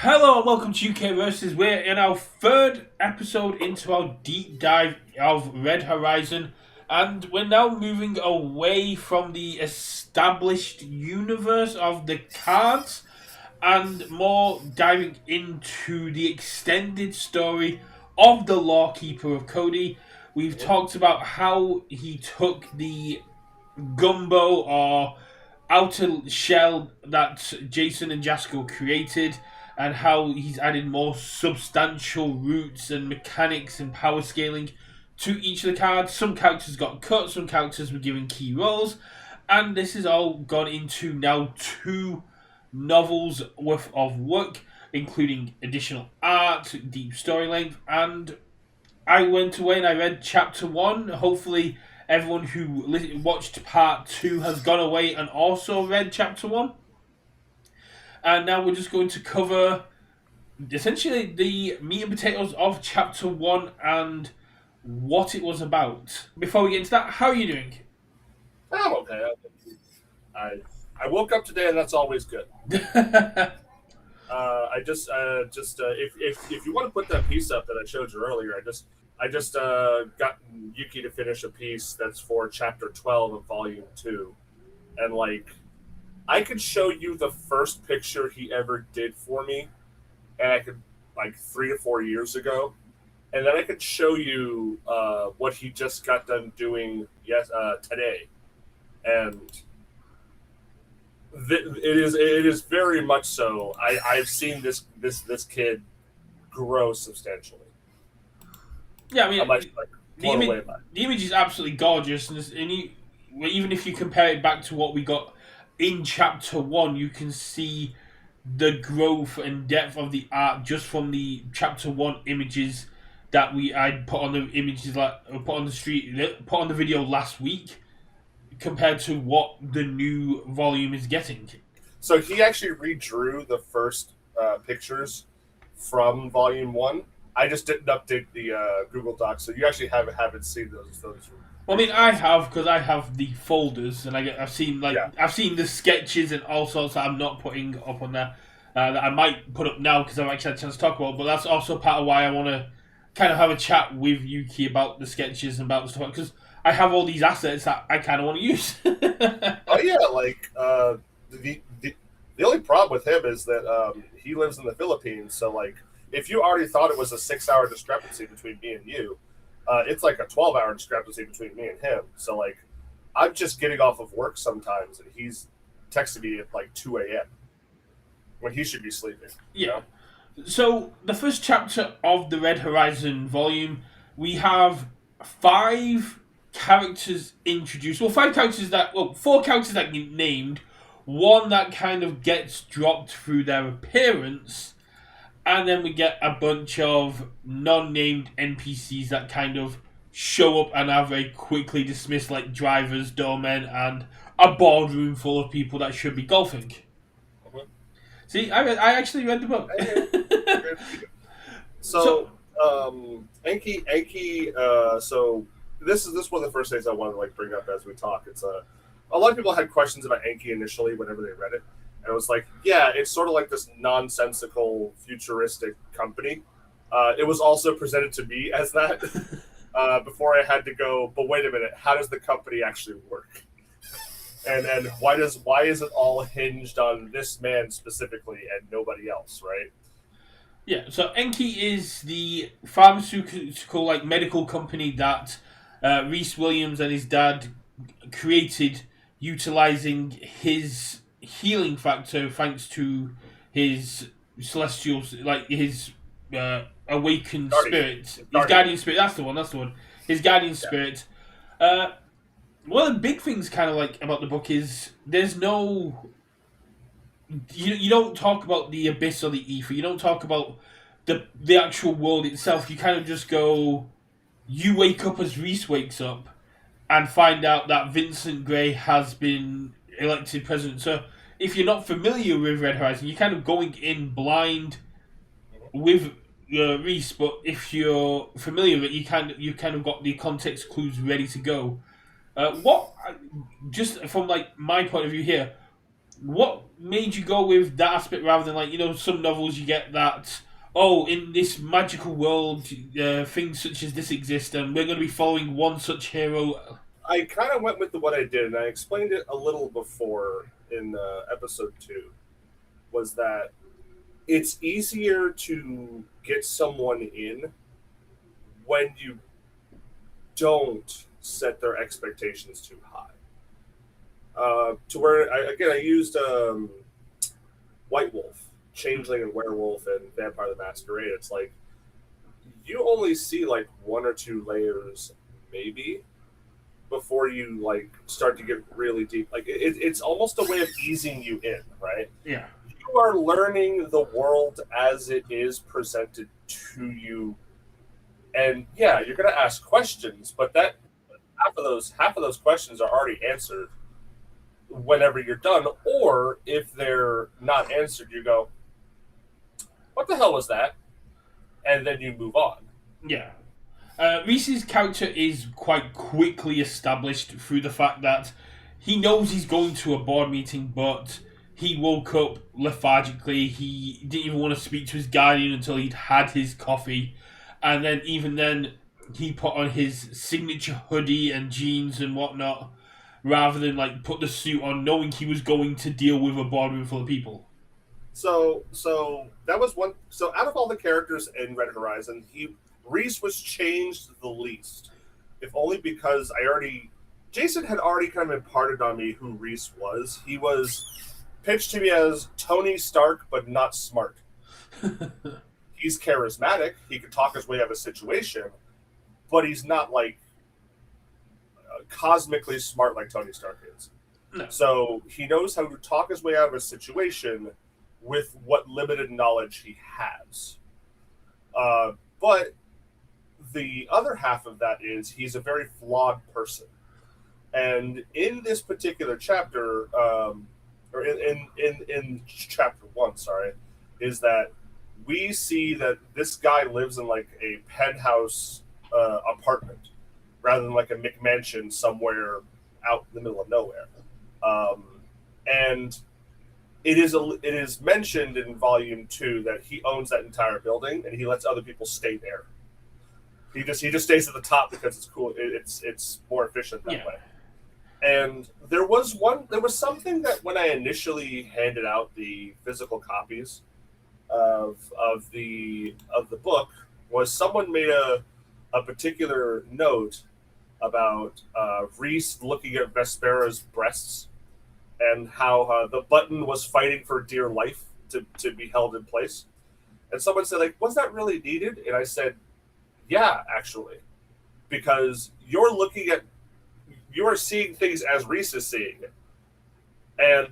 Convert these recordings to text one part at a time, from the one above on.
Hello and welcome to UK Versus. We're in our third episode into our deep dive of Red Horizon, and we're now moving away from the established universe of the cards and more diving into the extended story of the Lawkeeper of Cody. We've talked about how he took the gumbo or outer shell that Jason and Jasko created, and how he's added more substantial roots and mechanics and power scaling to each of the cards. Some characters got cut, some characters were given key roles, and this has all gone into now 2 novels worth of work, including additional art, deep story length, and I went away and I read chapter 1. Hopefully everyone who watched part 2 has gone away and also read chapter 1. And now we're just going to cover essentially the meat and potatoes of chapter 1 and what it was about. Before we get into that, how are you doing? I'm okay. I woke up today and that's always good. If you want to put that piece up that I showed you earlier, I just got Yuki to finish a piece that's for chapter 12 of volume 2, and I could show you the first picture he ever did for me, and I could 3 to 4 years ago, and then I could show you what he just got done doing today, and it is very much so. I've seen this kid grow substantially. Yeah, I mean, the image is absolutely gorgeous, and even if you compare it back to what we got in chapter 1, you can see the growth and depth of the art just from the chapter 1 images that I put on the images put on the video last week, compared to what the new volume is getting. So he actually redrew the first pictures from volume 1. I just didn't update the Google Docs, so you actually haven't seen those. Well, I mean, I have, because I have the folders, and I've seen the sketches and all sorts that I'm not putting up on there, that I might put up now because I've actually had a chance to talk about. But that's also part of why I want to kind of have a chat with Yuki about the sketches and about the stuff, because I have all these assets that I kind of want to use. Oh yeah, the only problem with him is that he lives in the Philippines, so if you already thought it was a 6-hour discrepancy between me and you, it's like a 12-hour discrepancy between me and him. So I'm just getting off of work sometimes, and he's texting me at 2 a.m. when he should be sleeping. Yeah. You know? So the first chapter of the Red Horizon volume, we have 5 characters introduced. Well, 4 characters that get named. One that kind of gets dropped through their appearance. And then we get a bunch of non-named NPCs that kind of show up and are very quickly dismissed, like drivers, doormen, and a boardroom full of people that should be golfing. Mm-hmm. See, I actually read the book. So Enki. So this is one of the first things I wanted to bring up as we talk. It's a lot of people had questions about Enki initially whenever they read it. And it was it's sort of like this nonsensical, futuristic company. It was also presented to me as that before I had to go, but wait a minute, how does the company actually work? And why is it all hinged on this man specifically and nobody else, right? Yeah, so Enki is the pharmaceutical, medical company that Reece Williams and his dad created, utilizing his healing factor thanks to his celestial, his awakened spirit, his guardian spirit. That's the one. His guardian spirit. One of the big things kind of about the book is there's no. You don't talk about the abyss or the ether. You don't talk about the actual world itself. You kind of just go. You wake up as Reece wakes up, and find out that Vincent Gray has been elected president. So if you're not familiar with Red Horizon, you're kind of going in blind with Reece. But if you're familiar with it, you kind of got the context clues ready to go. Just from my point of view here, what made you go with that aspect rather than some novels you get that in this magical world things such as this exist and we're going to be following one such hero. I kind of went with what I did, and I explained it a little before in episode 2. Was that it's easier to get someone in when you don't set their expectations too high. To where I used White Wolf, Changeling, and Werewolf, and Vampire the Masquerade. It's like you only see like 1 or 2 layers, maybe, before you like start to get really deep. Like it's almost a way of easing you in, right? Yeah. You are learning the world as it is presented to you, and yeah, you're going to ask questions, but that half of those questions are already answered whenever you're done. Or if they're not answered, you go, "What the hell was that?" And then you move on. Yeah. Reese's character is quite quickly established through the fact that he knows he's going to a board meeting, but he woke up lethargically. He didn't even want to speak to his guardian until he'd had his coffee. And then, even then, he put on his signature hoodie and jeans and whatnot, rather than put the suit on, knowing he was going to deal with a boardroom full of people. So that was one. So out of all the characters in Red Horizon, Reece was changed the least, if only because Jason had already kind of imparted on me who Reece was. He was pitched to me as Tony Stark, but not smart. He's charismatic. He could talk his way out of a situation, but he's not like cosmically smart like Tony Stark is. No. So he knows how to talk his way out of a situation with what limited knowledge he has. But the other half of that is he's a very flawed person. And in this particular chapter, or in chapter 1, sorry, is that we see that this guy lives in like a penthouse apartment rather than like a McMansion somewhere out in the middle of nowhere. And it is mentioned in volume 2 that he owns that entire building and he lets other people stay there. He just stays at the top because it's cool. It's more efficient that way. And there was something that when I initially handed out the physical copies of the book, was someone made a particular note about Reece looking at Vespera's breasts and how the button was fighting for dear life to be held in place. And someone said, like, was that really needed? And I said, yeah, actually, because you are seeing things as Reece is seeing it. And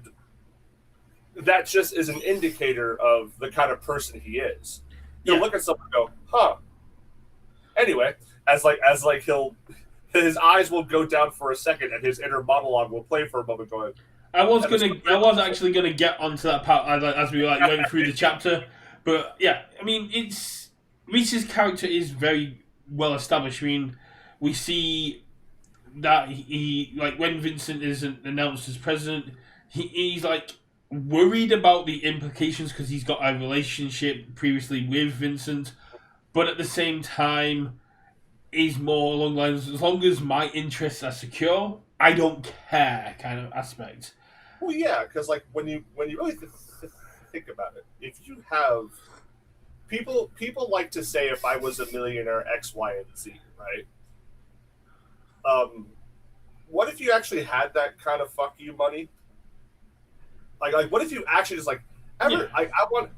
that just is an indicator of the kind of person he is. He'll look at someone and go, huh. Anyway, as his eyes will go down for a second and his inner monologue will play for a moment going, I was actually gonna get onto that part as we were going through the chapter, but yeah, I mean, Reece's character is very well established. I mean, we see that he when Vincent is announced as president, he's worried about the implications because he's got a relationship previously with Vincent, but at the same time, is more along the lines, as long as my interests are secure, I don't care kind of aspect. Well, yeah, because when you really think about it, if you have people like to say, if I was a millionaire, X, Y, and Z, right? What if you actually had that kind of fuck you money? Like what if you actually just I want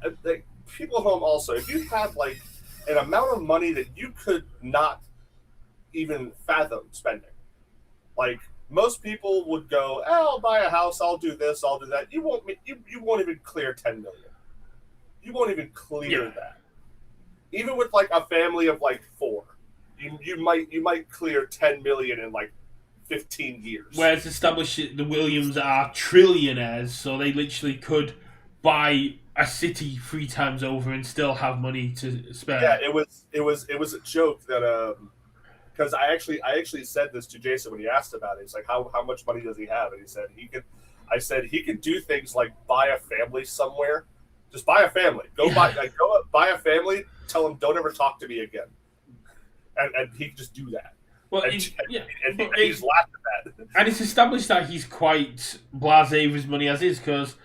people at home also. If you had an amount of money that you could not even fathom spending, most people would go, I'll buy a house, I'll do this, I'll do that. You won't even clear 10 million. You won't even clear that. Even with a family of 4, you might clear 10 million in 15 years. Where it's established the Williams are trillionaires, so they literally could buy a city 3 times over and still have money to spare. Yeah, it was a joke that because I actually said this to Jason when he asked about it. He's like, how much money does he have? And he said I said he could do things like buy a family somewhere. Just buy a family. Go buy a family. Tell him don't ever talk to me again, and he can just do that. Well, And he's laughed at that. And it's established that he's quite blasé with his money as is, because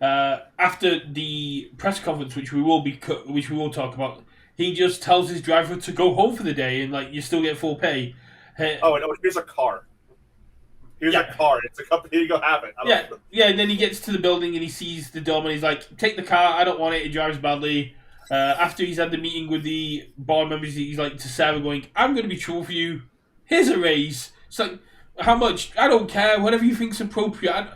after the press conference, which we will talk about, he just tells his driver to go home for the day, and like you still get full pay. And here's a car. Here's a car. It's a company. You go have it. And then he gets to the building and he sees the dome, and he's like, "Take the car. I don't want it. It drives badly." After he's had the meeting with the board members, he's like to Sarah, going, "I'm going to be true for you. Here's a raise." It's like, how much? I don't care. Whatever you think's appropriate.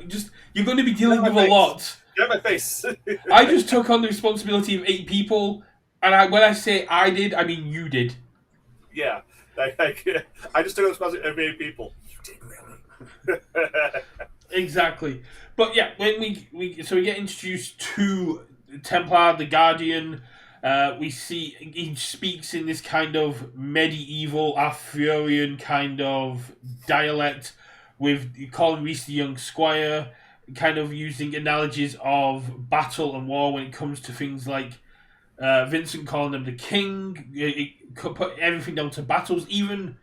You're going to be dealing with a lot. Get my face. I just took on the responsibility of 8 people, and when I say I did, I mean you did. Yeah, I just took on the responsibility of 8 people. You did really. Exactly. But yeah, when we get introduced to Templar, the Guardian. We see he speaks in this kind of medieval Arthurian kind of dialect, with calling Reece the young squire, kind of using analogies of battle and war when it comes to things like Vincent calling them the king. It could put everything down to battles, even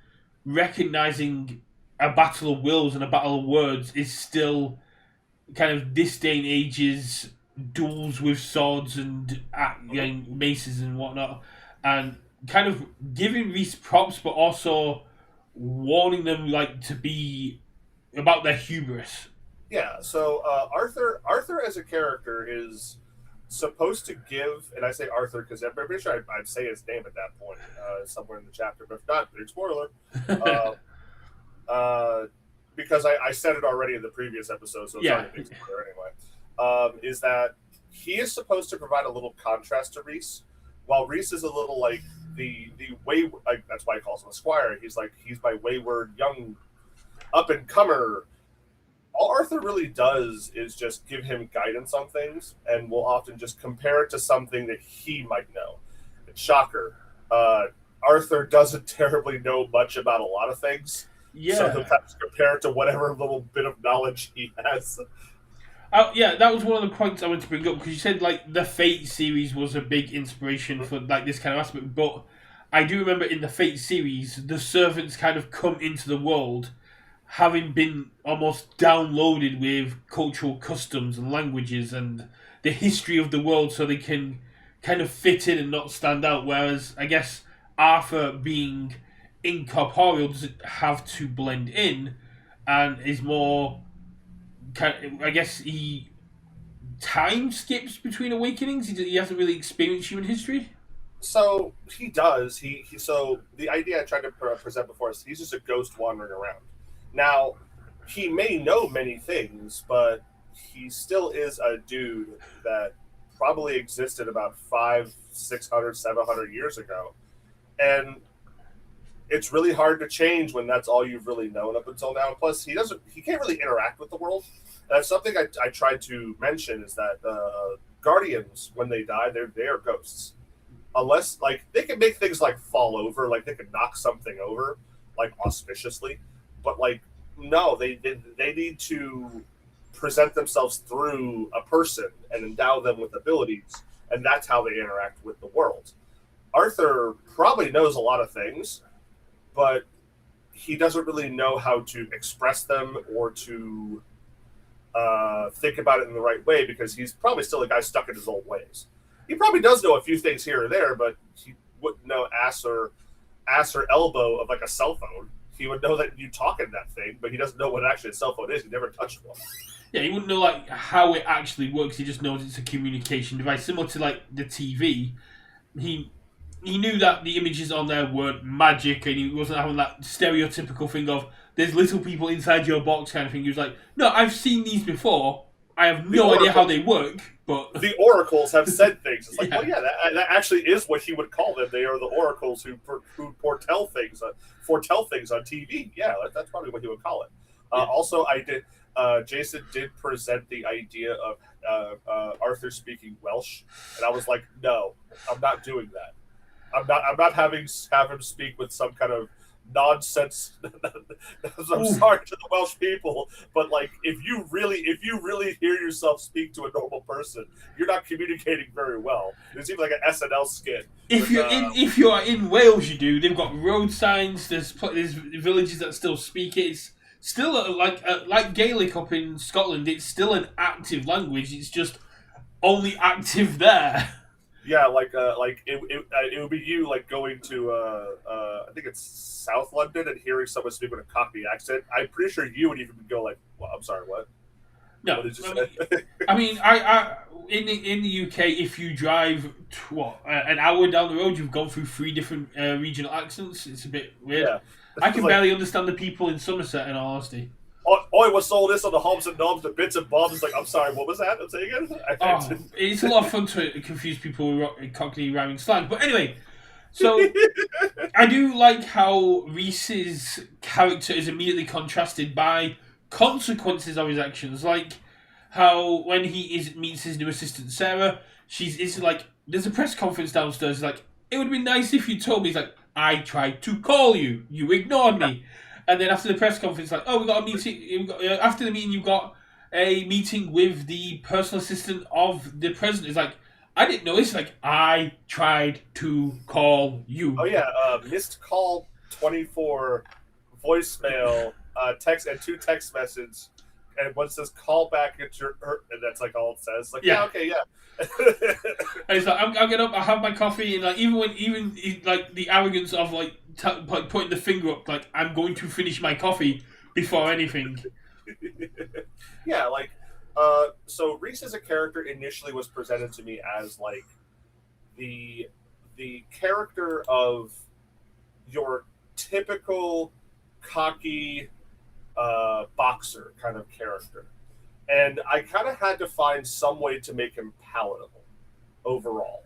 recognizing a battle of wills and a battle of words is still kind of this day and age's duels with swords and maces and whatnot, and kind of giving Reece props, but also warning them like to be about their hubris. Yeah. So Arthur as a character is supposed to give, and I say Arthur because I'm pretty sure I'd say his name at that point somewhere in the chapter, but if not, big spoiler. Because I said it already in the previous episode, so it's not a big spoiler anyway. Is that he is supposed to provide a little contrast to Reece, while Reece is a little like the wayward. Like, that's why he calls him a squire. He's my wayward young up and comer. All Arthur really does is just give him guidance on things, and will often just compare it to something that he might know. Shocker. Arthur doesn't terribly know much about a lot of things. Yeah. So he'll have to compare it to whatever little bit of knowledge he has. That was one of the points I wanted to bring up, because you said like the Fate series was a big inspiration for like this kind of aspect, but I do remember in the Fate series the servants kind of come into the world having been almost downloaded with cultural customs and languages and the history of the world, so they can kind of fit in and not stand out, whereas I guess Arthur, being incorporeal, doesn't have to blend in and is more I guess he time skips between awakenings. He hasn't really experienced human history. So he does. So the idea I tried to present before is he's just a ghost wandering around. Now, he may know many things, but he still is a dude that probably existed about 500, 600, 700 years ago. And it's really hard to change when that's all you've really known up until now. Plus, he can't really interact with the world. That's something I tried to mention, is that Guardians, when they die, they are ghosts. Unless, like, they can make things like fall over, like they could knock something over, like auspiciously. But like, no, they need to present themselves through a person and endow them with abilities, and that's how they interact with the world. Arthur probably knows a lot of things, but he doesn't really know how to express them or to think about it in the right way, because he's probably still a guy stuck in his old ways. He probably does know a few things here or there, but he wouldn't know ass or elbow of like a cell phone. He would know that you talk in that thing, but he doesn't know what actually a cell phone is. He never touched one. Yeah, he wouldn't know like how it actually works. He just knows it's a communication device, similar to like the TV. He knew that the images on there weren't magic, and he wasn't having that stereotypical thing of there's little people inside your box kind of thing. He was like, no, I've seen these before. I have no idea how they work, but the oracles have said things. It's like, well, yeah, that actually is what he would call them. They are the oracles who foretell things on TV. Yeah, that's probably what he would call it. Also, Jason did present the idea of Arthur speaking Welsh, and I was like, no, I'm not doing that. I'm not having him speak with some kind of nonsense. I'm sorry to the Welsh people, but like if you really hear yourself speak to a normal person, you're not communicating very well. It seems like an SNL skit. If you are in Wales, you do. They've got road signs. There's villages that still speak it. It's still like Gaelic up in Scotland. It's still an active language. It's just only active there. Yeah, like it would be you like going to I think it's South London and hearing someone speak with a Cockney accent. I'm pretty sure you would even go like, well, I'm sorry, what? No, what did you say? I mean, in the UK, if you drive an hour down the road, you've gone through 3 different regional accents. It's a bit weird. Yeah. I can barely understand the people in Somerset, in all honesty. I was sold this on the hobs and knobs, the bits and bobs. It's like, I'm sorry, what was that? I'm saying again. It's a lot of fun to confuse people with Cockney rhyming slang. But anyway, so I do like how Reece's character is immediately contrasted by consequences of his actions. Like how when he meets his new assistant Sarah, it's like there's a press conference downstairs. Like, it would be nice if you told me. He's like, I tried to call you, you ignored me. And then after the press conference, like, oh, we got a meeting. After the meeting, you got a meeting with the personal assistant of the president. It's like, I didn't know this. Like, I tried to call you. Oh yeah, missed call 24, voicemail, text and 2 text messages, and one says call back at your, and that's like all it says. Like, yeah okay, yeah. And it's like, I'll get up, I have my coffee, and like even like the arrogance of like putting the finger up, like, I'm going to finish my coffee before anything. Yeah, like so Reece as a character initially was presented to me as like the character of your typical cocky boxer kind of character. And I kind of had to find some way to make him palatable overall.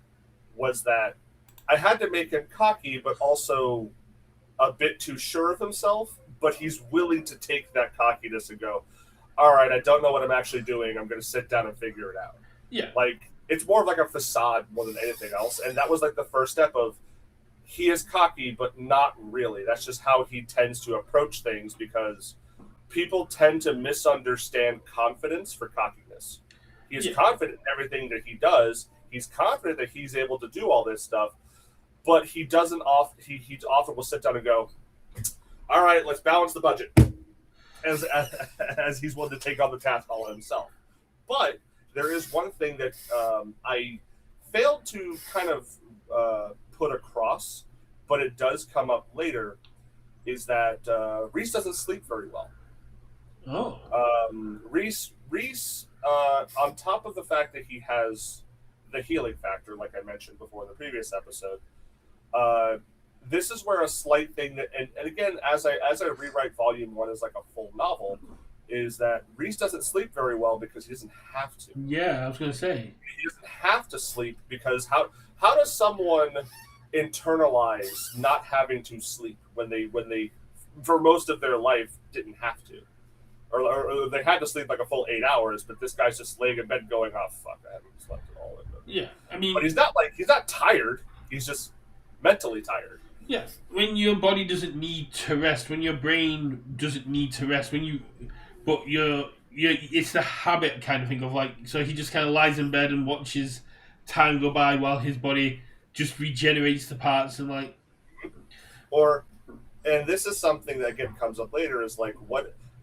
Was that I had to make him cocky, but also a bit too sure of himself, but he's willing to take that cockiness and go, all right, I don't know what I'm actually doing. I'm going to sit down and figure it out. Yeah. Like, it's more of like a facade more than anything else. And that was like the first step of he is cocky, but not really. That's just how he tends to approach things because people tend to misunderstand confidence for cockiness. He is confident in everything that he does. He's confident that he's able to do all this stuff, but he doesn't he often will sit down and go, all right, let's balance the budget, as he's willing to take on the task all himself. But there is one thing that I failed to kind of put across, but it does come up later, is that Reece doesn't sleep very well. Oh. Reece, on top of the fact that he has the healing factor, like I mentioned before in the previous episode, this is where a slight thing that, and again, as I rewrite Volume 1 as like a full novel, is that Reece doesn't sleep very well because he doesn't have to. Yeah, I was going to say. He doesn't have to sleep because how does someone internalize not having to sleep when they for most of their life didn't have to? Or they had to sleep like a full 8 hours, but this guy's just laying in bed going, oh, fuck, I haven't slept at all. Yeah, I mean... But he's not tired. He's just mentally tired. Yeah, when your body doesn't need to rest, when your brain doesn't need to rest, but it's the habit kind of thing of like, so he just kind of lies in bed and watches time go by while his body just regenerates the parts and like... And this is something that again comes up later is like,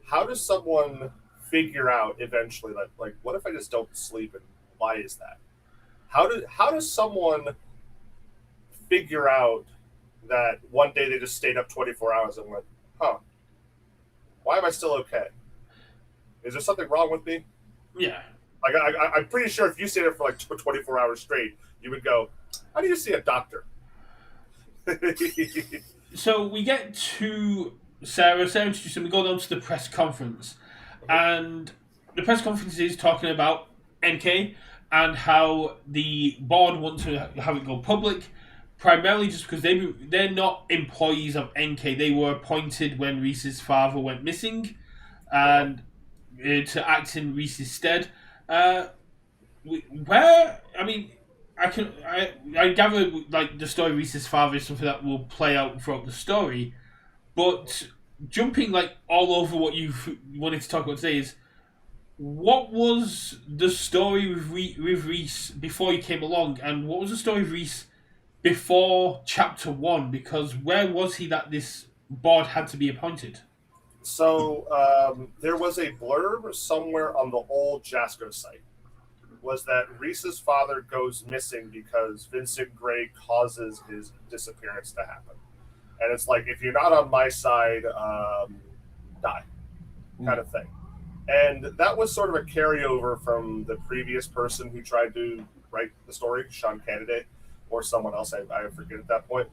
how does someone figure out eventually that, like, what if I just don't sleep and why is that? How does someone figure out that one day they just stayed up 24 hours and went, why am I still okay? Is there something wrong with me? Yeah. Like, I'm pretty sure if you stayed up for like 24 hours straight, you would go, I need to see a doctor. So we get to Sarah introduced him. We go down to the press conference, and the press conference is talking about NK and how the board wants to have it go public, primarily just because they're not employees of NK. They were appointed when Reece's father went missing, and to act in Reece's stead. I gather like the story of Reece's father is something that will play out throughout the story. But jumping like all over what you wanted to talk about today is what was the story with Reece before he came along, and what was the story of Reece before chapter one? Because where was he that this board had to be appointed? So there was a blurb somewhere on the old Jasco site. Was that Reese's father goes missing because Vincent Gray causes his disappearance to happen, and it's like if you're not on my side, die, kind of thing. And that was sort of a carryover from the previous person who tried to write the story, Sean Candidate, or someone else. I forget at that point.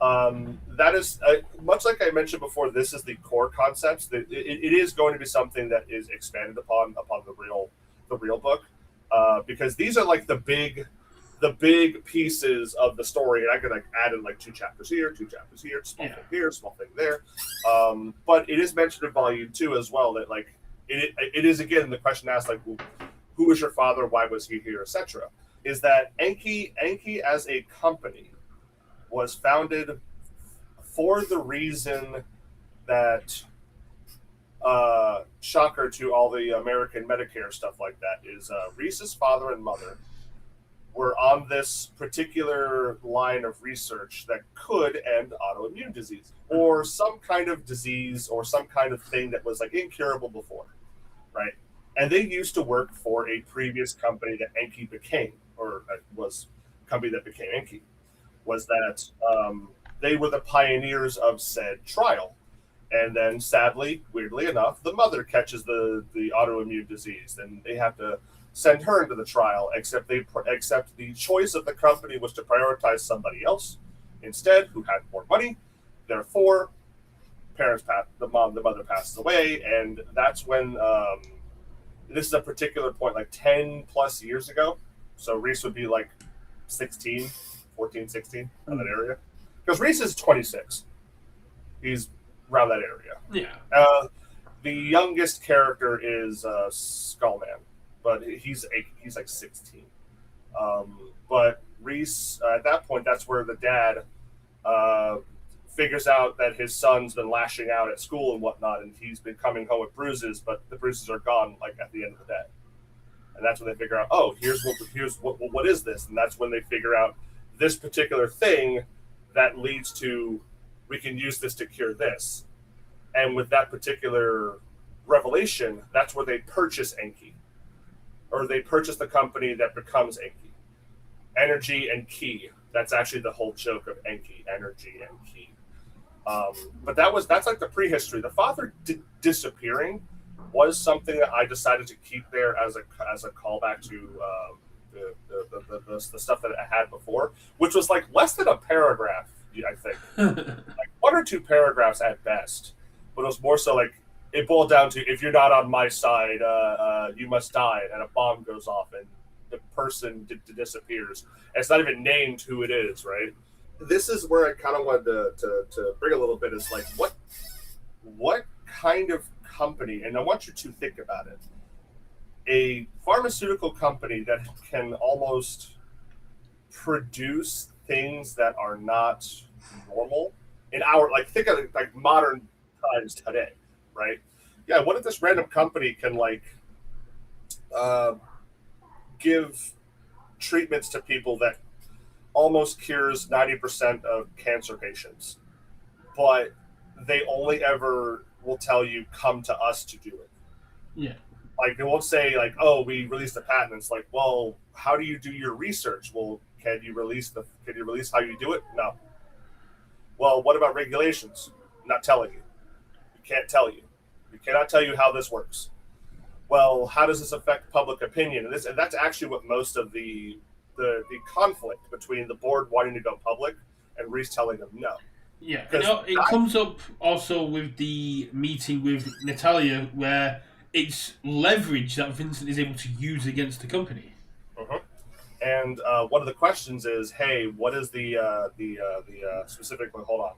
That is much like I mentioned before. This is the core concepts. It is going to be something that is expanded upon the real book, because these are like the big pieces of the story, and I could like add in like 2 chapters here, 2 chapters here, small thing here, small thing there. But it is mentioned in volume 2 as well that like it is again the question asked like who was your father, why was he here, etc. Is that Enki as a company was founded for the reason that shocker to all the American Medicare stuff like that is Reese's father and mother were on this particular line of research that could end autoimmune disease or some kind of disease or some kind of thing that was like incurable before, right? And they used to work for a previous company that Enki became, or was a company that became Enki. Was that they were the pioneers of said trial. And then, sadly, weirdly enough, the mother catches the autoimmune disease, and they have to send her into the trial. Except the choice of the company was to prioritize somebody else instead, who had more money. Therefore, the mother passes away, and that's when this is a particular point, like 10 plus years ago. So Reece would be like 16, 14, 16 in that area, because Reece is 26. He's around that area. Yeah. The youngest character is Skullman, but he's like 16. But Reece, at that point, that's where the dad figures out that his son's been lashing out at school and whatnot, and he's been coming home with bruises, but the bruises are gone like at the end of the day. And that's when they figure out, oh, here's what is this? And that's when they figure out this particular thing that leads to, we can use this to cure this. And with that particular revelation, that's where they purchase Enki. Or they purchase the company that becomes Enki. Energy and Key. That's actually the whole joke of Enki, energy and Key. But that's like the prehistory. The father disappearing was something that I decided to keep there as a callback to the stuff that I had before, which was like less than a paragraph, I think. Like 1 or 2 paragraphs at best. But it was more so like it boiled down to, if you're not on my side, you must die, and a bomb goes off and the person disappears. And it's not even named who it is, right? This is where I kind of wanted to bring a little bit is like what kind of company, and I want you to think about it, a pharmaceutical company that can almost produce things that are not normal in our, like, think of it like modern times today, right? Yeah, what if this random company can like give treatments to people that almost cures 90% of cancer patients, but they only ever will tell you come to us to do it. Yeah. Like they won't say like, oh, we released a patent. It's like, well, how do you do your research? Well, can you release how you do it? No. Well, what about regulations? Not telling you. We can't tell you. We cannot tell you how this works. Well, how does this affect public opinion? And that's actually what most of the conflict between the board wanting to go public and Reece telling them no. Yeah, it comes up also with the meeting with Natalia, where it's leverage that Vincent is able to use against the company. Uh-huh. And one of the questions is, hey, what is the specific one? Hold on.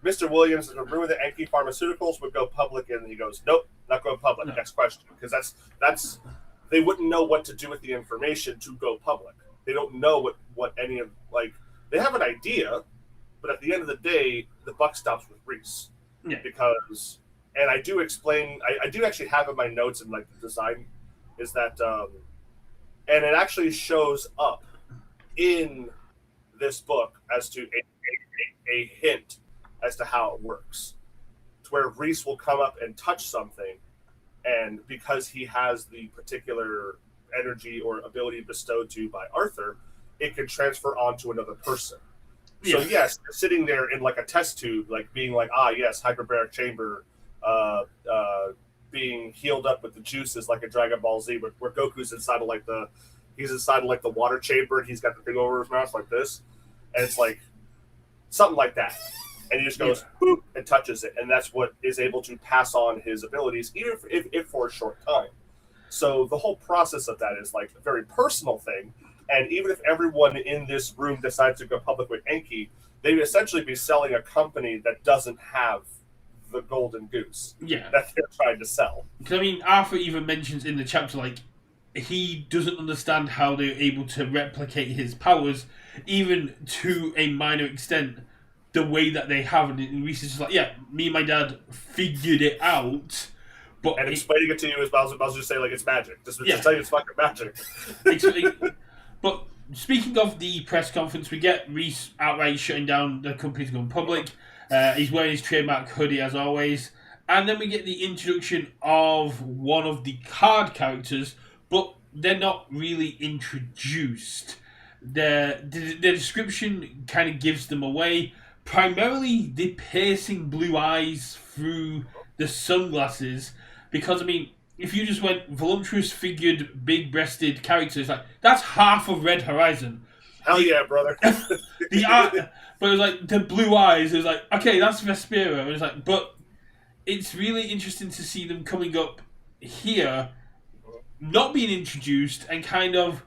Mr. Williams is rumor that Enki Pharmaceuticals would go public, and he goes, nope, not going public. No. Next question. Because that's they wouldn't know what to do with the information to go public. They don't know what any of, like, they have an idea, but at the end of the day, the buck stops with Reece. Yeah. Because, and I do explain, I do actually have in my notes and like the design is that, and it actually shows up in this book as to a hint as to how it works. To where Reece will come up and touch something, and because he has the particular energy or ability bestowed to by Arthur, it can transfer onto another person. So yes, sitting there in like a test tube, like being like, yes, hyperbaric chamber, being healed up with the juices like a Dragon Ball Z, where Goku's inside of like he's inside of like the water chamber, and he's got the thing over his mouth like this, and it's like something like that, and he just goes boop and touches it, and that's what is able to pass on his abilities, even if for a short time. So the whole process of that is like a very personal thing. And even if everyone in this room decides to go public with Enki, they would essentially be selling a company that doesn't have the golden goose that they're trying to sell. Because, I mean, Arthur even mentions in the chapter, like, he doesn't understand how they're able to replicate his powers, even to a minor extent, the way that they have. And Reece is just like, me and my dad figured it out. But and explaining it to you is Bowser just say, like, it's magic. Just tell you it's fucking magic. But speaking of the press conference, we get Reece outright shutting down the company's going public. He's wearing his trademark hoodie as always. And then we get the introduction of one of the card characters, but they're not really introduced. The description kind of gives them away. Primarily the piercing blue eyes through the sunglasses. Because, I mean, if you just went voluptuous figured, big-breasted characters, like, that's half of Red Horizon. Hell yeah, brother. The art, but it was like, the blue eyes, it was like, okay, that's Vespera. And it's like, but it's really interesting to see them coming up here, not being introduced, and kind of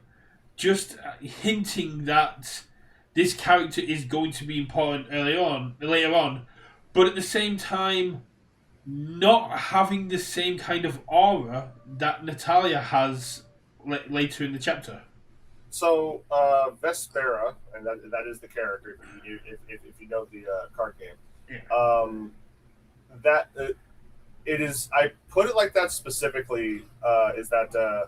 just hinting that this character is going to be important later on, but at the same time, not having the same kind of aura that Natalia has later in the chapter. So, Vespera, and that is the character, if you know the card game, that it is, I put it like that specifically, is that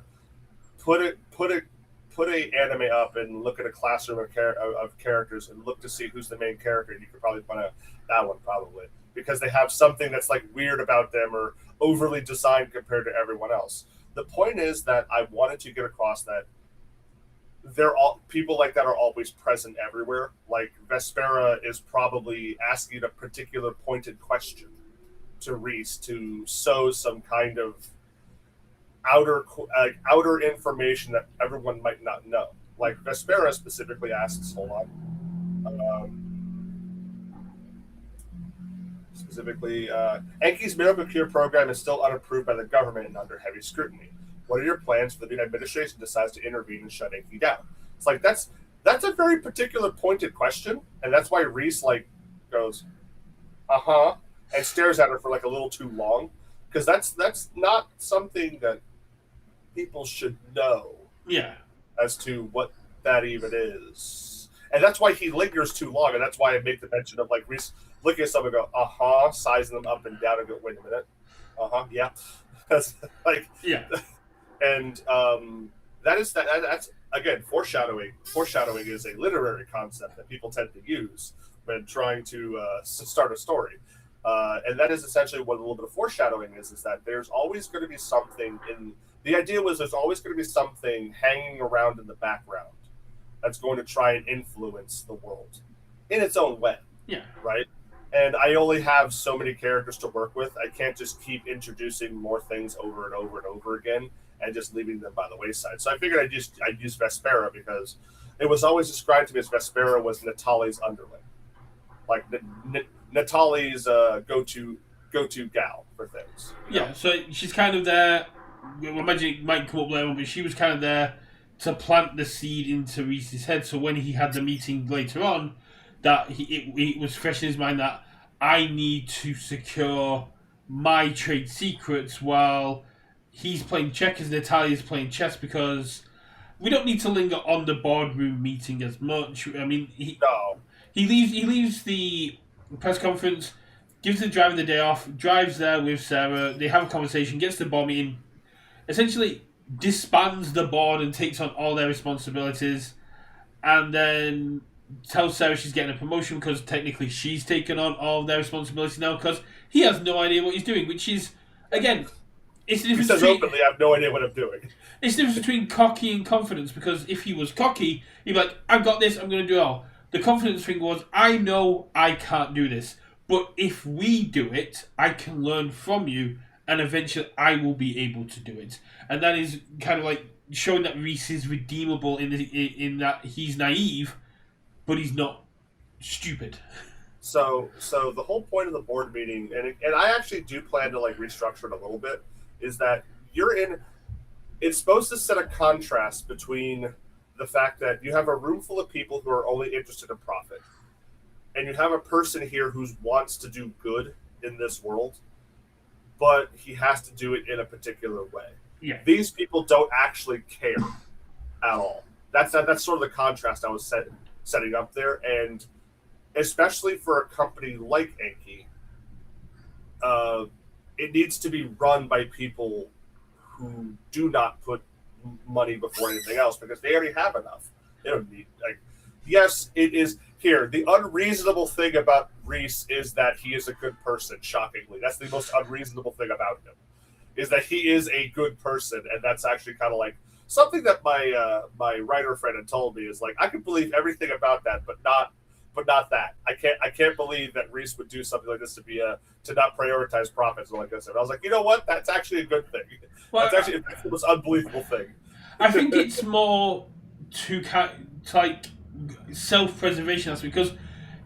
put a anime up and look at a classroom of characters and look to see who's the main character, and you could probably find out that one probably. Because they have something that's like weird about them or overly designed compared to everyone else. The point is that I wanted to get across that people like that are always present everywhere. Like Vespera is probably asking a particular pointed question to Reece to sow some kind of outer information that everyone might not know. Like Vespera specifically asks, hold on. Specifically, Enki's Miracle Cure program is still unapproved by the government and under heavy scrutiny. What are your plans for the new administration decides to intervene and shut Enki down? It's like that's a very particular pointed question, and that's why Reece like goes, and stares at her for like a little too long, because that's not something that people should know. Yeah. As to what that even is, and that's why he lingers too long, and that's why I make the mention of like Reece looking at someone and go, sizing them up and down and go, wait a minute. Yeah. That's like, and that's again, foreshadowing. Foreshadowing is a literary concept that people tend to use when trying to start a story. And that is essentially what a little bit of foreshadowing is that there's always going to be something the idea was there's always going to be something hanging around in the background that's going to try and influence the world in its own way. Yeah. Right? And I only have so many characters to work with. I can't just keep introducing more things over and over and over again and just leaving them by the wayside. So I figured I'd use Vespera because it was always described to me as Vespera was Natali's underling. Like Natali's go-to gal for things. Yeah, so she's kind of there. I imagine it might come up later, but she was kind of there to plant the seed into Reece's head. So when he had the meeting later on, that it was fresh in his mind that I need to secure my trade secrets while he's playing checkers, Natalia's playing chess, because we don't need to linger on the boardroom meeting as much. I mean, he leaves the press conference. gives the driver the day off, drives there with Sarah, they have a conversation, gets the board meeting, essentially disbands the board and takes on all their responsibilities, and then tells Sarah she's getting a promotion because technically she's taken on all of their responsibility now because he has no idea what he's doing, which is, again, it's the He difference says between, openly, I have no idea what I'm doing. it's the difference between cocky and confidence, because if he was cocky, he'd be like, I've got this, I'm going to do it all. The confidence thing was, I know I can't do this, but if we do it, I can learn from you, and eventually I will be able to do it. And that is kind of like showing that Reece is redeemable in that he's naive, but he's not stupid. So the whole point of the board meeting, and I actually do plan to like restructure it a little bit, is that you're in. It's supposed to set a contrast between the fact that you have a room full of people who are only interested in profit, and you have a person here who wants to do good in this world, but he has to do it in a particular way. Yeah. These people don't actually care at all. That's sort of the contrast I was setting up there, and especially for a company like Enki, it needs to be run by people who do not put money before anything else because they already have enough. They don't need yes, it is here. The unreasonable thing about Reece is that he is a good person. Shockingly, that's the most unreasonable thing about him, is that he is a good person, and that's actually kind of like something that my writer friend had told me is like I can believe everything about that, but not that. I can't believe that Reece would do something like this to not prioritize profits and like this. And I was like, you know what? That's actually a good thing. Well, that's actually the most unbelievable thing. I think it's more to like self-preservation, that's because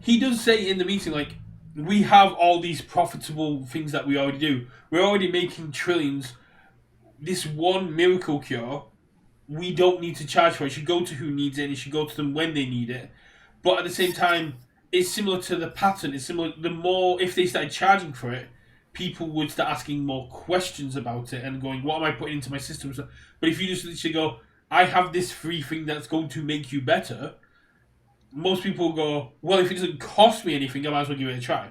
he does say in the meeting, like, we have all these profitable things that we already do. We're already making trillions. This one miracle cure, we don't need to charge for it. It should go to who needs it. It should go to them when they need it. But at the same time, it's similar to the pattern. It's similar. The more, if they started charging for it, people would start asking more questions about it and going, what am I putting into my system? But if you just literally go, I have this free thing that's going to make you better, most people go, well, if it doesn't cost me anything, I might as well give it a try.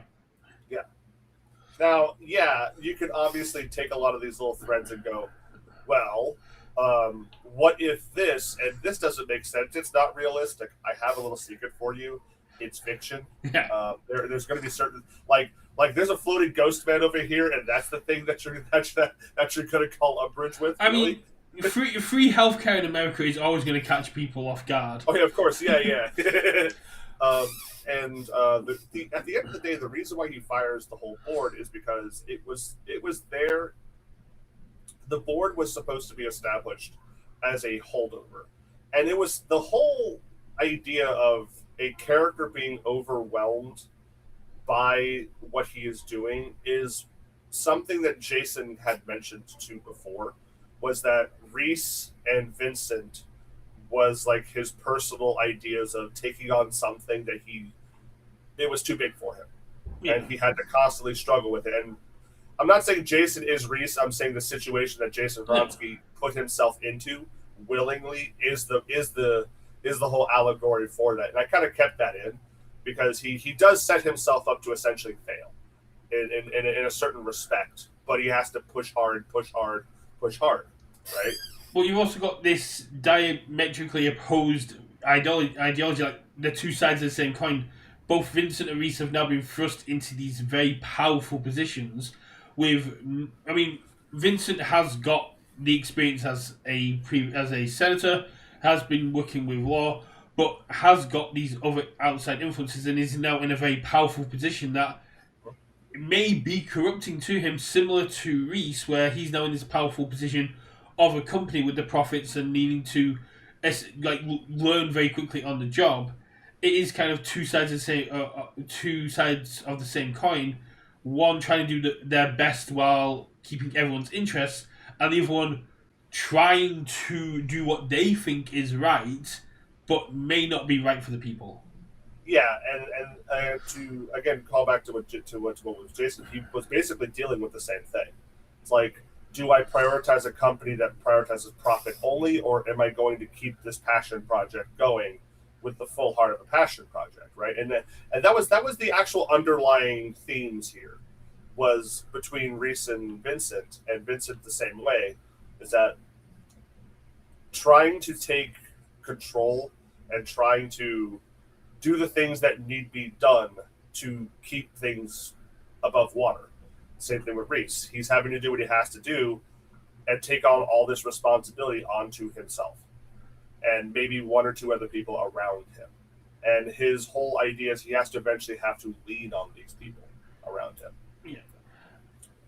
Yeah. Now, yeah, you can obviously take a lot of these little threads and go, well, what if this, and this doesn't make sense, it's not realistic. I have a little secret for you. It's fiction. Yeah. There's going to be certain, like there's a floating ghost man over here, and that's the thing that you're going to call umbrage with. I really? mean, free healthcare in America is always going to catch people off guard. Oh yeah, of course, yeah. And at the end of the day, the reason why he fires the whole board is because it was there. The board was supposed to be established as a holdover, and it was the whole idea of a character being overwhelmed by what he is doing is something that Jason had mentioned to before, was that Reece and Vincent was like his personal ideas of taking on something that it was too big for him. Yeah. And he had to constantly struggle with it. And I'm not saying Jason is Reece. I'm saying the situation that Jason Vronsky put himself into willingly is the whole allegory for that. And I kind of kept that in because he does set himself up to essentially fail in a certain respect, but he has to push hard, right? Well, you've also got this diametrically opposed ideology, like the two sides of the same coin. Both Vincent and Reece have now been thrust into these very powerful positions. Vincent has got the experience as a senator, has been working with law, but has got these other outside influences and is now in a very powerful position that may be corrupting to him, similar to Reece, where he's now in this powerful position of a company with the profits and needing to learn very quickly on the job. It is kind of two sides of the same coin. One trying to do their best while keeping everyone's interest, and the other one trying to do what they think is right, but may not be right for the people. Yeah, and to again call back to what was Jason, he was basically dealing with the same thing. It's like, do I prioritize a company that prioritizes profit only, or am I going to keep this passion project going with the full heart of a passion project, right? And that was the actual underlying themes here, was between Reece and Vincent the same way, is that trying to take control and trying to do the things that need be done to keep things above water. Same thing with Reece. He's having to do what he has to do and take on all this responsibility onto himself and maybe one or two other people around him. And his whole idea is he has to eventually have to lean on these people around him. Yeah.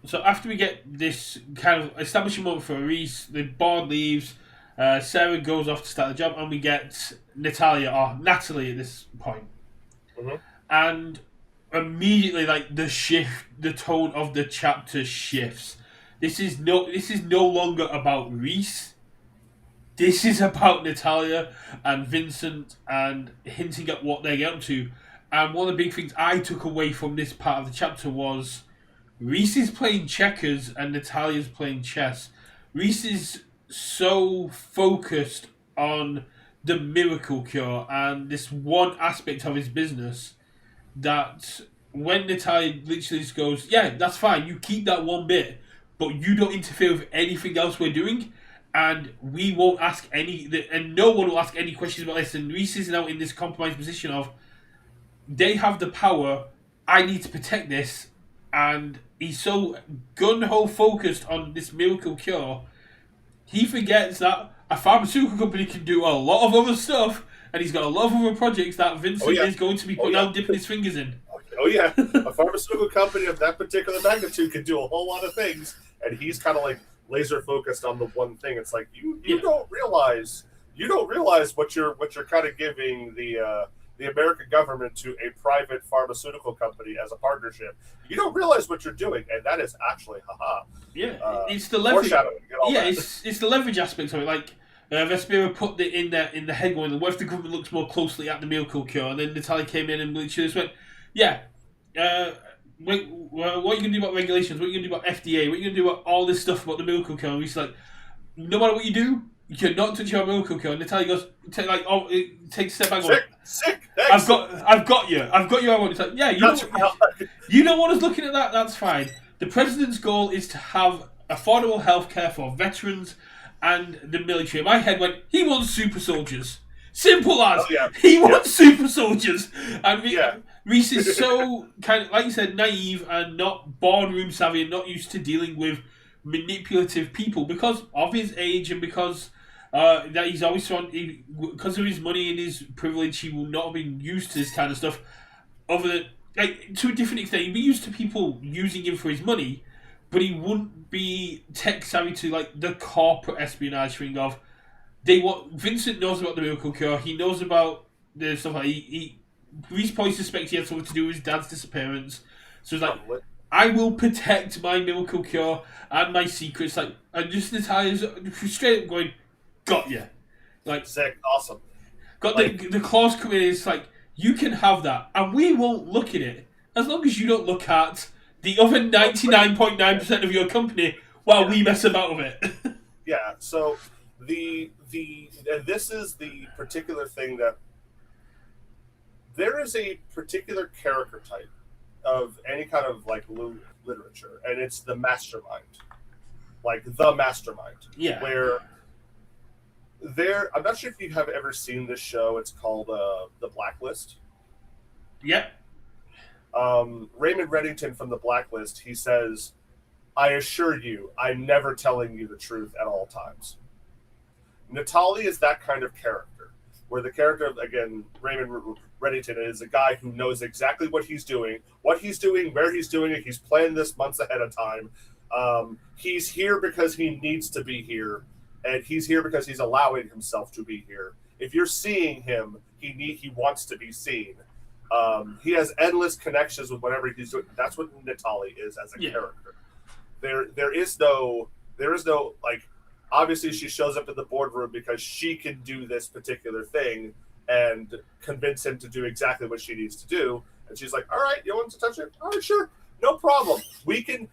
So after we get this kind of establishing moment for Reece, the board leaves, Sarah goes off to start the job, and we get Natalie at this point. Mm-hmm. And immediately, like, the tone of the chapter shifts. This is no longer about Reece. This is about Natalia and Vincent and hinting at what they get up to. And one of the big things I took away from this part of the chapter was Reece is playing checkers and Natalia's playing chess. Reece is so focused on the miracle cure and this one aspect of his business that when Natalia literally just goes, yeah, that's fine, you keep that one bit, but you don't interfere with anything else we're doing, and we won't ask and no one will ask any questions about this. And Reece is now in this compromised position of, they have the power, I need to protect this, and he's so gun-ho focused on this miracle cure, he forgets that a pharmaceutical company can do a lot of other stuff, and he's got a lot of other projects that Vincent is going to be putting out, dipping his fingers in. Oh yeah, a pharmaceutical company of that particular magnitude can do a whole lot of things, and he's kind of like laser focused on the one thing. It's like you don't realize what you're kind of giving the American government to a private pharmaceutical company as a partnership. You don't realize what you're doing, and that is actually it's the leverage. Foreshadowing. It's the leverage aspects of it. Like Vespera put it in the head going, what if the government looks more closely at the miracle cure? And then Natalia came in and literally just went, wait, what are you going to do about regulations? What are you going to do about FDA? What are you going to do about all this stuff about the miracle cure? And he's like, no matter what you do, you cannot touch your miracle cure. And Natalia goes, take a step back. Sick. I've got you. I want. It's like, yeah, you don't want us looking at that. That's fine. The president's goal is to have affordable healthcare for veterans and the military. My head went, he wants super soldiers. Simple as. He wants super soldiers. And Reece is so kind of, like you said, naive and not boardroom savvy and not used to dealing with manipulative people because of his age and because that he's always because of his money and his privilege, he will not have been used to this kind of stuff. Other than, like, to a different extent, he'd be used to people using him for his money, but he wouldn't be tech savvy to like the corporate espionage thing of Vincent knows about the miracle cure. He knows about the stuff like Reece probably suspects he had something to do with his dad's disappearance. So it's like, I will protect my miracle cure and my secrets. Like, and just Natalia's straight up going, got you. Like, sick, awesome. Got the clause coming in. It's like, you can have that, and we won't look at it as long as you don't look at the other 99.9% of your company while we mess about with it. Yeah. So and this is the particular thing that there is a particular character type of any kind of like literature, and it's the mastermind, like the mastermind. Yeah. Where I'm not sure if you have ever seen this show. It's called The Blacklist. Yep. Raymond Reddington from The Blacklist, he says, I assure you, I'm never telling you the truth at all times. Natalia is that kind of character, where the character, again, Raymond Reddington is a guy who knows exactly what he's doing, where he's doing it. He's planned this months ahead of time. He's here because he needs to be here, and he's here because he's allowing himself to be here. If you're seeing him, he wants to be seen. He has endless connections with whatever he's doing. That's what Natalia is as a character. There is no like, obviously she shows up in the boardroom because she can do this particular thing and convince him to do exactly what she needs to do. And she's like, all right, you want to touch it? All right, sure. No problem. We can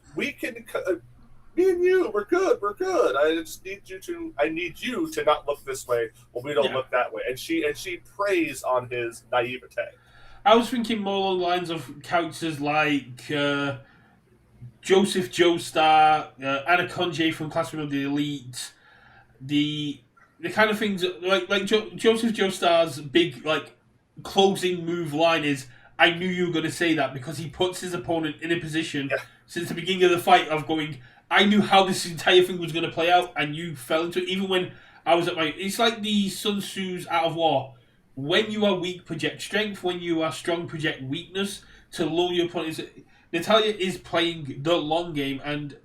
me and you, we're good. I just need you to not look this way when we don't look that way. And she preys on his naivete. I was thinking more along the lines of characters like Joseph Joestar, Anna Conjay from Classroom of the Elite, the kind of things like Joseph Joestar's big like closing move line is, "I knew you were going to say that," because he puts his opponent in a position since the beginning of the fight of going, "I knew how this entire thing was going to play out, and you fell into it." Even when I was at my, it's like the Sun Tzu's Art of War. When you are weak, project strength. When you are strong, project weakness to lull your opponent. Natalia is playing the long game, and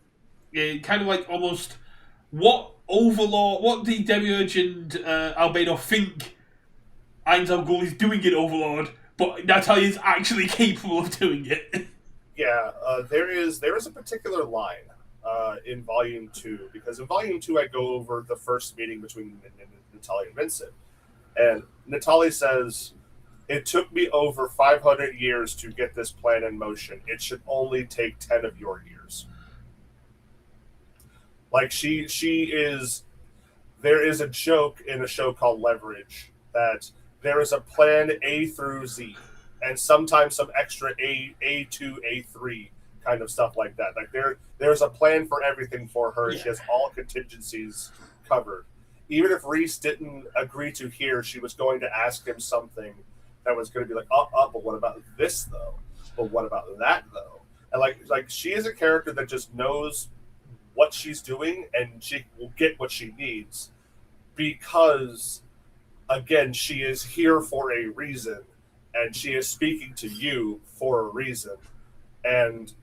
kind of like almost what the Demiurge and Albedo think Ainz Al is doing in Overlord, but Natalia is actually capable of doing it. Yeah, there is a particular line in Volume 2, because in Volume 2 I go over the first meeting between Natalia and Vincent. And Natalia says, "It took me over 500 years to get this plan in motion. It should only take 10 of your years." Like she is, there is a joke in a show called Leverage that there is a plan A through Z, and sometimes some extra A2, A3 kind of stuff like that. Like there's a plan for everything for her. Yeah. She has all contingencies covered. Even if Reece didn't agree to hear, she was going to ask him something that was going to be like, but what about this though? But what about that though? And like she is a character that just knows what she's doing, and she will get what she needs because, again, she is here for a reason, and she is speaking to you for a reason. And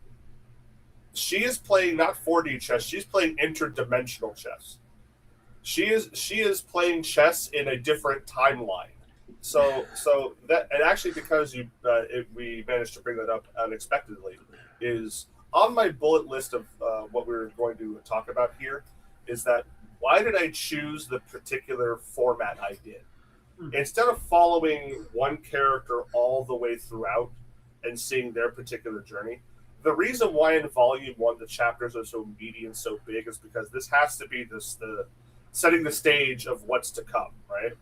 she is playing not 4D chess, she's playing interdimensional chess. She is playing chess in a different timeline. So that, and actually because we managed to bring that up unexpectedly, is on my bullet list of what we're going to talk about here, is that why did I choose the particular format I did? Instead of following one character all the way throughout and seeing their particular journey, the reason why in Volume 1 the chapters are so meaty and so big is because this has to be the setting the stage of what's to come, right?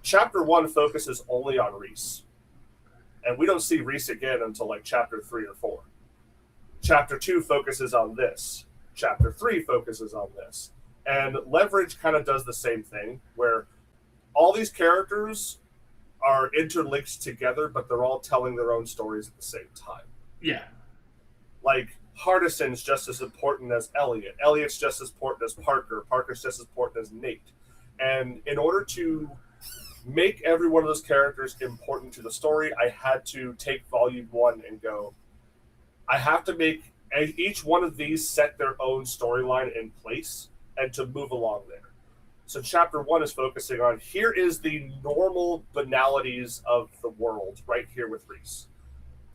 Chapter 1 focuses only on Reece. And we don't see Reece again until like chapter 3 or 4. Chapter 2 focuses on this. Chapter 3 focuses on this. And Leverage kind of does the same thing, where all these characters are interlinked together, but they're all telling their own stories at the same time. Yeah. Like, Hardison's just as important as Elliot. Elliot's just as important as Parker. Parker's just as important as Nate. And in order to make every one of those characters important to the story, I had to take Volume 1 and go, I have to make each one of these set their own storyline in place and to move along there. So Chapter 1 is focusing on, here is the normal banalities of the world right here with Reece.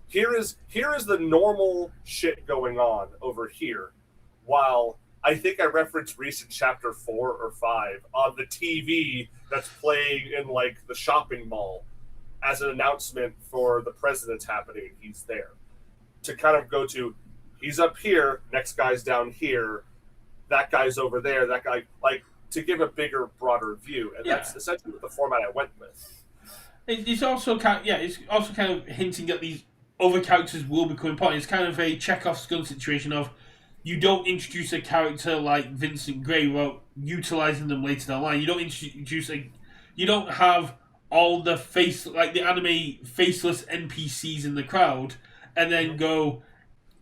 Here is the normal shit going on over here, while I think I referenced Reece in Chapter 4 or 5 on the TV that's playing in like the shopping mall as an announcement for the president's happening. He's there to kind of go to, he's up here, next guy's down here, that guy's over there, that guy, like, to give a bigger, broader view. And that's essentially the format I went with. It's also kind of hinting at these other characters will become important. It's kind of a Chekhov's gun situation of, you don't introduce a character like Vincent Gray without utilizing them later down the line. You don't introduce you don't have all the the anime faceless NPCs in the crowd, and then go,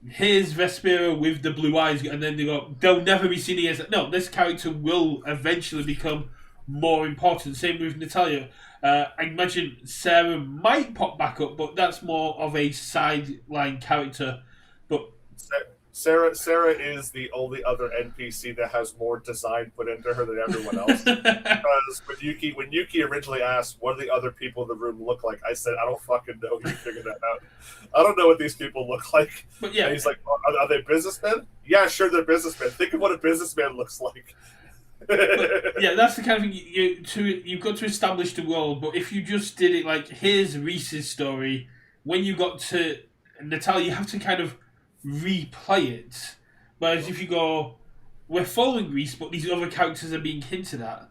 here's Vespera with the blue eyes, and then they'll never be seen again. No, this character will eventually become more important. Same with Natalia. I imagine Sarah might pop back up, but that's more of a sideline character. But Sarah is the only other NPC that has more design put into her than everyone else. Because when Yuki originally asked, what do the other people in the room look like? I said, I don't fucking know. You figure that out. I don't know what these people look like. But yeah. And he's like, are they businessmen? Yeah, sure, they're businessmen. Think of what a businessman looks like. But, yeah, that's the kind of thing you've got to establish the world. But if you just did it like, here's Reece's story, when you got to Natalia, you have to kind of replay it. Whereas if you go, we're following Reece, but these other characters are being hinted at.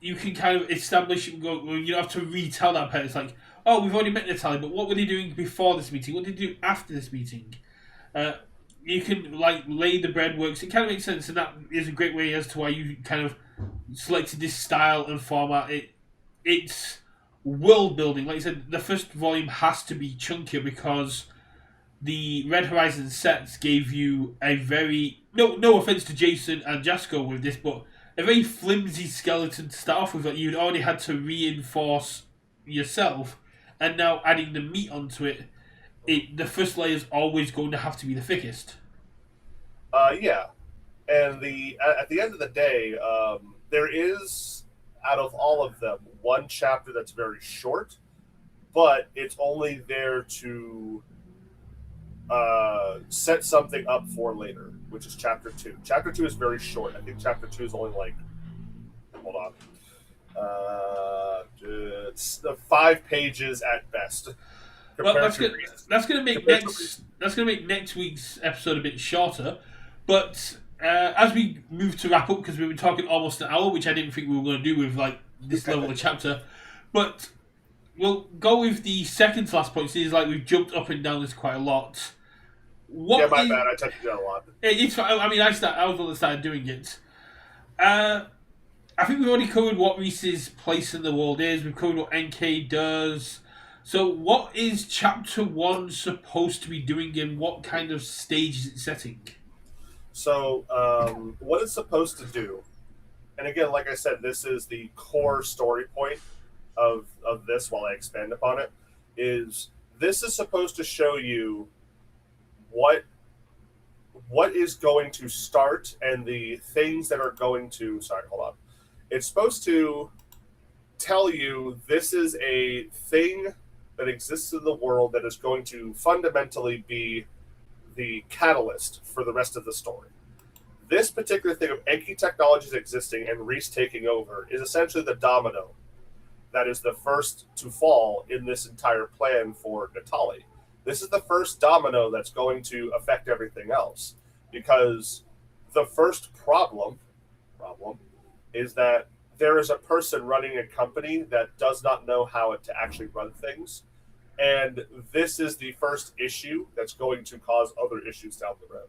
You can kind of establish and go. Well, you don't have to retell that part. It's like, oh, we've already met Natalie, but what were they doing before this meeting? What did they do after this meeting? You can like lay the bread works. It kind of makes sense, and that is a great way as to why you kind of selected this style and format. It's world building. Like I said, the first volume has to be chunkier because the Red Horizon sets gave you a very no offense to Jason and Jasco with this, but a very flimsy skeleton to start off with that you'd already had to reinforce yourself, and now adding the meat onto it, the first layer is always going to have to be the thickest. Yeah, and at the end of the day, there is, out of all of them, one chapter that's very short, but it's only there to set something up for later, which is chapter 2. Chapter 2 is very short. I think chapter 2 is only like, hold on, it's 5 pages at best. Well, that's going to make next week's episode a bit shorter, but as we move to wrap up, because we were talking almost an hour, which I didn't think we were going to do with like this level of chapter, but we'll go with the second to last point. Seems like we've jumped up and down this quite a lot. My bad. I touched you down a lot. It's fine. I mean, I was the one that started doing it. I think we've already covered what Reece's place in the world is. We've covered what NK does. So, what is Chapter 1 supposed to be doing, and what kind of stage is it setting? So, what it's supposed to do, and again, like I said, this is the core story point of this, while I expand upon it, is this is supposed to show you what is going to start and the things that are going to... Sorry, hold on. It's supposed to tell you this is a thing that exists in the world that is going to fundamentally be the catalyst for the rest of the story. This particular thing of Enki technologies existing and Reece taking over is essentially the domino that is the first to fall in this entire plan for Natalie. This is the first domino that's going to affect everything else, because the first problem is that there is a person running a company that does not know how to actually run things. And this is the first issue that's going to cause other issues down the road.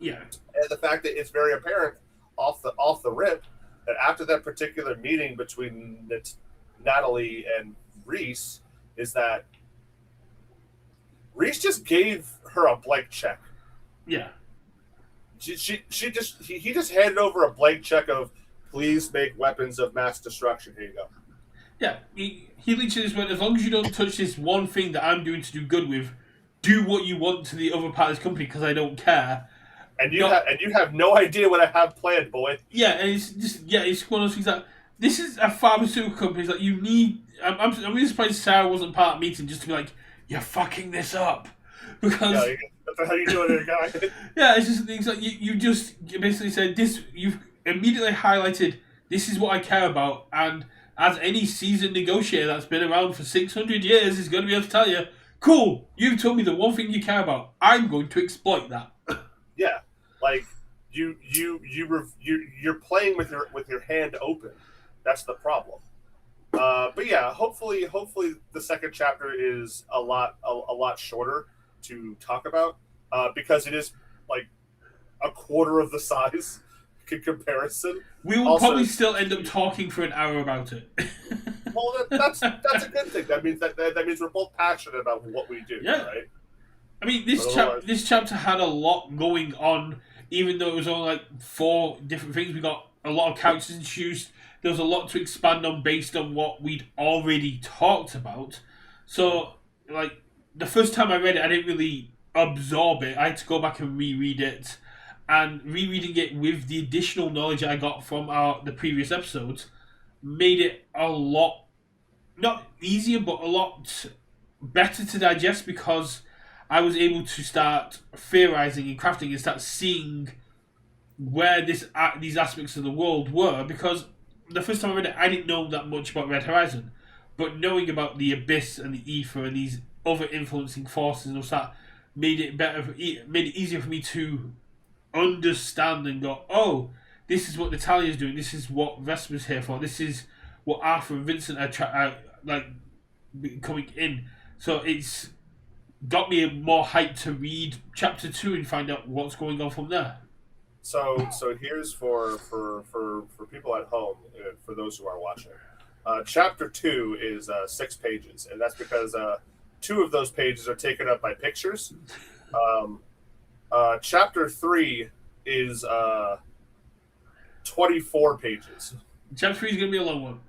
Yeah. And the fact that it's very apparent off the rip that after that particular meeting between Natalie and Reece is that Reece just gave her a blank check. Yeah. He just handed over a blank check of, please make weapons of mass destruction. Here you go. Yeah, he literally just went, as long as you don't touch this one thing that I'm doing to do good with, do what you want to the other part of this company because I don't care. And you have no idea what I have planned, boy. Yeah, and it's one of those things that this is a pharmaceutical company that you need. I'm really surprised Sarah wasn't part of the meeting just to be like, you're fucking this up, because that's how you doing it, guy. Yeah, it's just things like you just basically said this. You've immediately highlighted this is what I care about, and as any seasoned negotiator that's been around for 600 years is going to be able to tell you, cool, you've told me the one thing you care about. I'm going to exploit that. Yeah, like you're playing with your hand open. That's the problem. But yeah, hopefully the second chapter is a lot shorter to talk about, because it is like a quarter of the size in comparison. We will probably still end up talking for an hour about it. Well, that's a good thing. That means that means we're both passionate about what we do. Yeah. Right. I mean, this chapter had a lot going on, even though it was only like 4 different things. We got a lot of characters introduced. There was a lot to expand on based on what we'd already talked about. So, like, the first time I read it, I didn't really absorb it. I had to go back and reread it. And rereading it with the additional knowledge I got from the previous episodes made it a lot, not easier, but a lot better to digest, because I was able to start theorizing and crafting and start seeing where these aspects of the world were, because the first time I read it, I didn't know that much about Red Horizon, but knowing about the Abyss and the Ether and these other influencing forces and all that made it easier for me to understand and go, oh, this is what Natalia's doing, this is what Vesper's here for, this is what Arthur and Vincent are coming in. So it's got me more hyped to read chapter 2 and find out what's going on from there. So here's for people at home, for those who are watching. Chapter 2 is 6 pages, and that's because 2 of those pages are taken up by pictures. Chapter 3 is 24 pages. Chapter 3 is going to be a long one.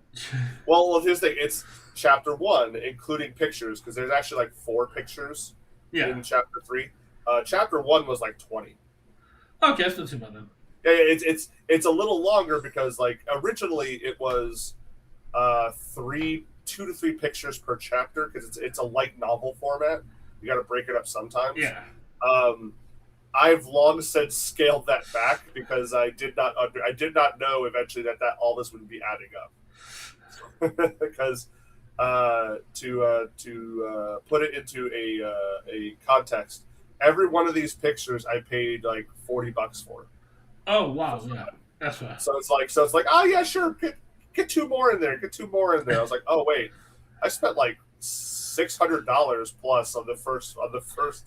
Well, here's the thing. It's chapter 1, including pictures, because there's actually like 4 pictures in chapter 3. Chapter 1 was like 20. Okay, that's not too bad then. Yeah, it's a little longer because like originally it was 2 to 3 pictures per chapter because it's a light novel format. You got to break it up sometimes. Yeah. I've long since scaled that back because I did not know eventually that all this would be adding up. Because to put it into a context, every one of these pictures I paid like $40 for. Oh wow, yeah, that's right. So it's like, oh yeah, sure, get 2 more in there, get 2 more in there. I was like, oh wait, I spent like $600 plus on the first on the first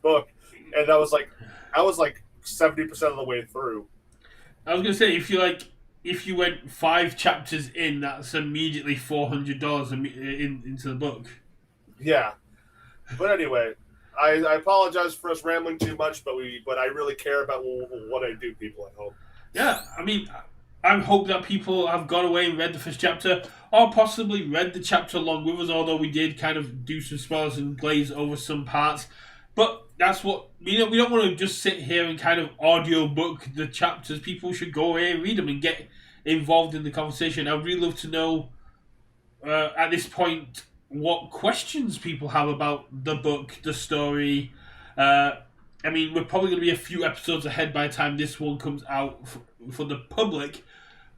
book, and I was like 70% of the way through. I was gonna say if you went 5 chapters in, that's immediately $400 into the book. Yeah, but anyway. I apologize for us rambling too much, but I really care about what I do, people at home. Yeah, I mean, I hope that people have gone away and read the first chapter, or possibly read the chapter along with us, although we did kind of do some spoilers and glaze over some parts. But that's what, we don't want to just sit here and kind of audio book the chapters. People should go away and read them and get involved in the conversation. I'd really love to know, at this point, what questions people have about the book, the story. I mean, we're probably going to be a few episodes ahead by the time this one comes out for the public,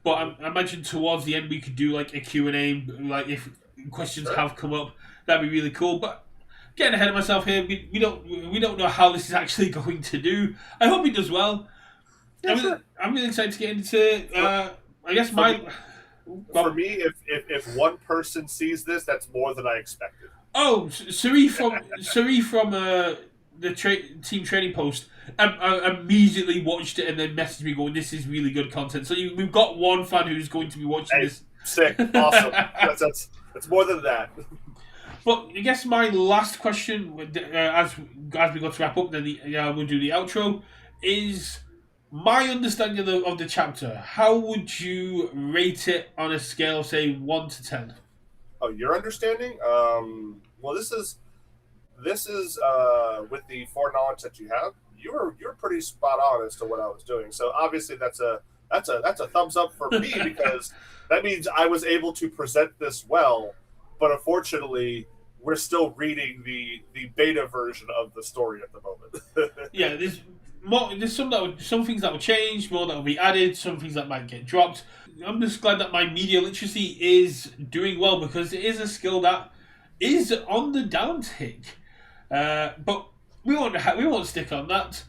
but I imagine towards the end we could do like a Q&A, like if questions have come up, that'd be really cool. But getting ahead of myself here, we don't know how this is actually going to do. I hope it does well. Yeah, I'm really excited to get into I guess For me, if one person sees this, that's more than I expected. Oh, Suri from the team training post immediately watched it and then messaged me going, "This is really good content." So we've got one fan who's going to be watching this. Sick, awesome. that's more than that. But I guess my last question, as we go to wrap up, then we'll do the outro, is my understanding of the chapter. How would you rate it on a scale of, say, 1 to 10? Oh, your understanding? Well, this is with the foreknowledge that you have. You're pretty spot on as to what I was doing. So obviously that's a thumbs up for me because that means I was able to present this well. But unfortunately, we're still reading the beta version of the story at the moment. Yeah, there's some things that will change, more that will be added, some things that might get dropped. I'm just glad that my media literacy is doing well because it is a skill that is on the downtick. But we won't stick on that.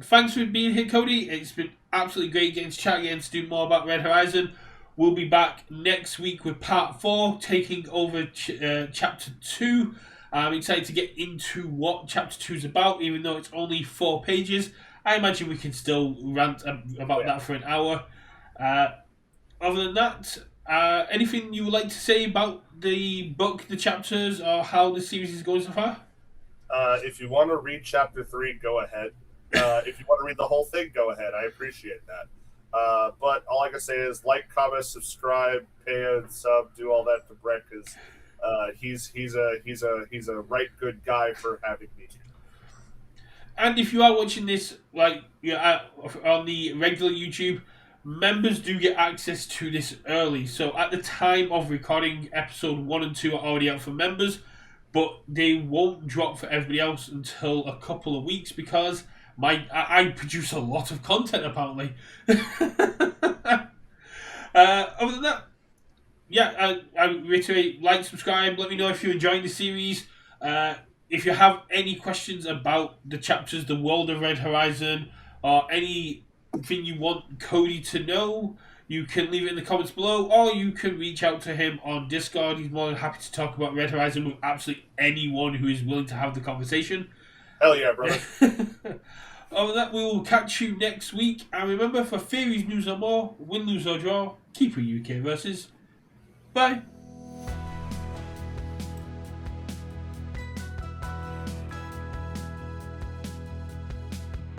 Thanks for being here, Cody. It's been absolutely great getting to chat again to do more about Red Horizon. We'll be back next week with part 4, taking over chapter 2. I'm excited to get into what chapter 2 is about, even though it's only 4 pages. I imagine we can still rant about that for an hour. Other than that, anything you would like to say about the book, the chapters, or how the series is going so far? If you want to read chapter 3, go ahead. If you want to read the whole thing, go ahead. I appreciate that. But all I can say is like, comment, subscribe, pay and sub, do all that to Brett because he's a right good guy for having me. And if you are watching this on the regular YouTube, members do get access to this early. So at the time of recording, episode 1 and 2 are already out for members, but they won't drop for everybody else until a couple of weeks because I produce a lot of content apparently. Other than that, I reiterate, like, subscribe, let me know if you're enjoying the series. If you have any questions about the chapters, the world of Red Horizon, or any anything you want Cody to know, you can leave it in the comments below, or you can reach out to him on Discord. He's more than happy to talk about Red Horizon with absolutely anyone who is willing to have the conversation. Hell yeah, brother. Other than that, we will catch you next week. And remember, for theories, news, or more, win, lose, or draw, keep your UK versus. Bye.